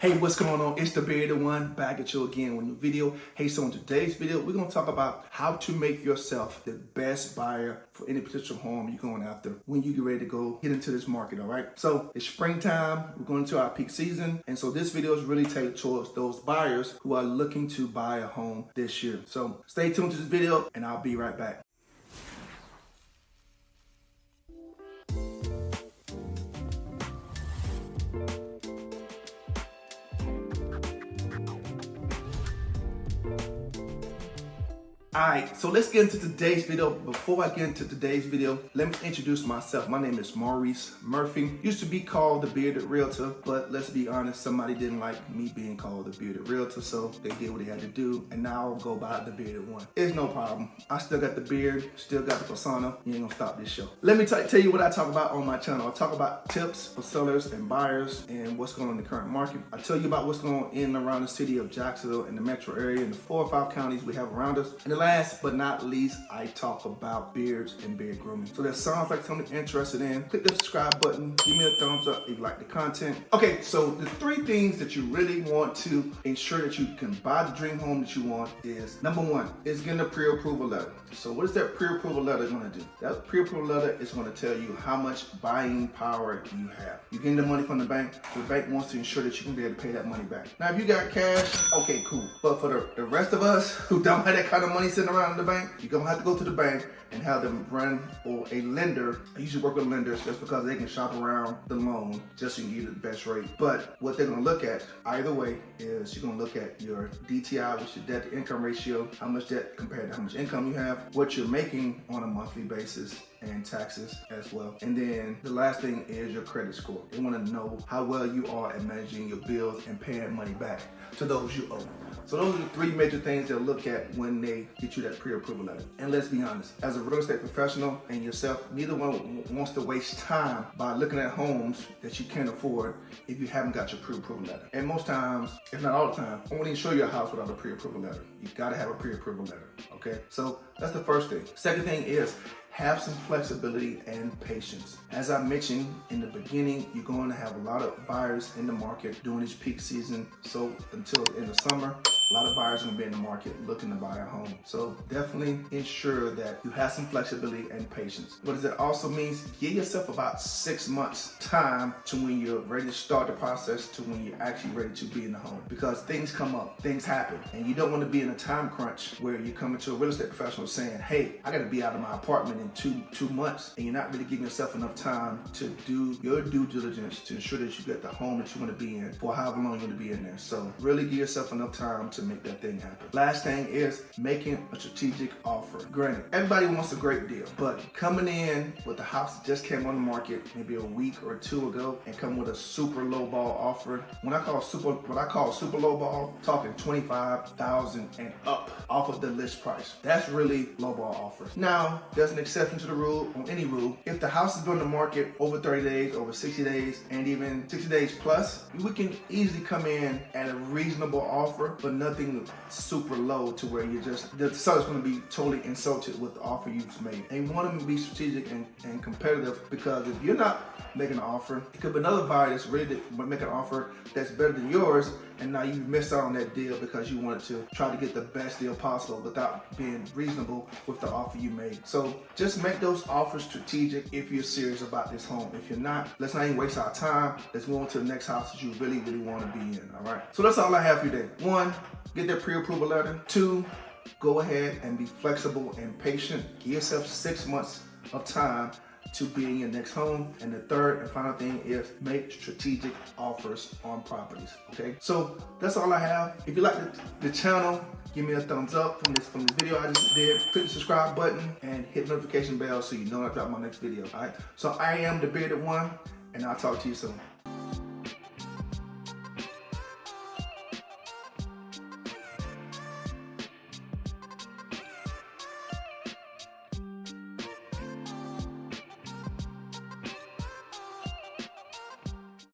Hey, what's going on? It's the Bearded One back at you again with a new video. Hey, so in today's video, we're going to talk about how to make yourself the best buyer for any potential home you're going after when you get ready to go get into this market, all right? So it's springtime, we're going into our peak season, and so this video is really tailored towards those buyers who are looking to buy a home this year. So stay tuned to this video and I'll be right back. Alright, so let's get into today's video. Before I get into today's video, let me introduce myself. My name is Maurice Murphy. Used to be called the Bearded Realtor, but let's be honest, somebody didn't like me being called the Bearded Realtor, so they did what they had to do, and now I'll go by the Bearded One. It's no problem. I still got the beard, still got the persona. You ain't gonna stop this show. Let me tell you what I talk about on my channel. I talk about tips for sellers and buyers and what's going on in the current market. I tell you about what's going on in and around the city of Jacksonville and the metro area and the 4 or 5 counties we have around us. And last but not least, I talk about beards and beard grooming. So that sounds like something you're interested in. Click the subscribe button. Give me a thumbs up if you like the content. Okay, so the 3 things that you really want to ensure that you can buy the dream home that you want is, number 1, is getting a pre-approval letter. So what is that pre-approval letter going to do? That pre-approval letter is going to tell you how much buying power you have. You're getting the money from the bank wants to ensure that you can be able to pay that money back. Now, if you got cash, okay, cool. But for the rest of us who don't have that kind of money sitting around in the bank, you're going to have to go to the bank and have them run, or a lender. I usually work with lenders just because they can shop around the loan just so you can get the best rate. But what they're going to look at either way is you're going to look at your DTI, which is your debt to income ratio, how much debt compared to how much income you have, what you're making on a monthly basis, and taxes as well. And then the last thing is your credit score. They want to know how well you are at managing your bills and paying money back to those you owe. So those are the 3 major things they'll look at when they get you that pre-approval letter. And let's be honest, as a real estate professional and yourself, neither one wants to waste time by looking at homes that you can't afford if you haven't got your pre-approval letter. And most times, if not all the time, I won't even show you a house without a pre-approval letter. You gotta have a pre-approval letter, okay? So that's the first thing. Second thing is, have some flexibility and patience. As I mentioned in the beginning, you're going to have a lot of buyers in the market during this peak season. So until in the summer, a lot of buyers are going to be in the market looking to buy a home. So definitely ensure that you have some flexibility and patience. What does that also mean? Give yourself about 6 months time to when you're ready to start the process to when you're actually ready to be in the home. Because things come up, things happen, and you don't want to be in a time crunch where you're coming to a real estate professional saying, hey, I got to be out of my apartment in two months, and you're not really giving yourself enough time to do your due diligence to ensure that you get the home that you want to be in for however long you want to be in there. So really give yourself enough time to make that thing happen. Last thing is making a strategic offer. Granted, everybody wants a great deal, but coming in with the house that just came on the market maybe a week or 2 ago and come with a super low ball offer. What I call super low ball, talking $25,000 and up off of the list price. That's really low ball offers. Now, there's an exception to the rule on any rule. If the house has been on the market over 30 days, over 60 days, and even 60 days plus, we can easily come in at a reasonable offer, but nothing super low to where the seller's going to be totally insulted with the offer you've made. And you want to be strategic and competitive, because if you're not making an offer, it could be another buyer that's ready to make an offer that's better than yours, and now you've missed out on that deal because you wanted to try to get the best deal possible without being reasonable with the offer you made. So just make those offers strategic if you're serious about this home. If you're not, let's not even waste our time. Let's move on to the next house that you really, really want to be in, all right? So that's all I have for you today. 1, get that pre-approval letter. 2, go ahead and be flexible and patient. Give yourself 6 months of time to be in your next home. And the third and final thing is make strategic offers on properties, okay? So that's all I have. If you like the channel, give me a thumbs up from this video I just did. Click the subscribe button and hit the notification bell so you know when I drop my next video, all right? So I am the Bearded One, and I'll talk to you soon.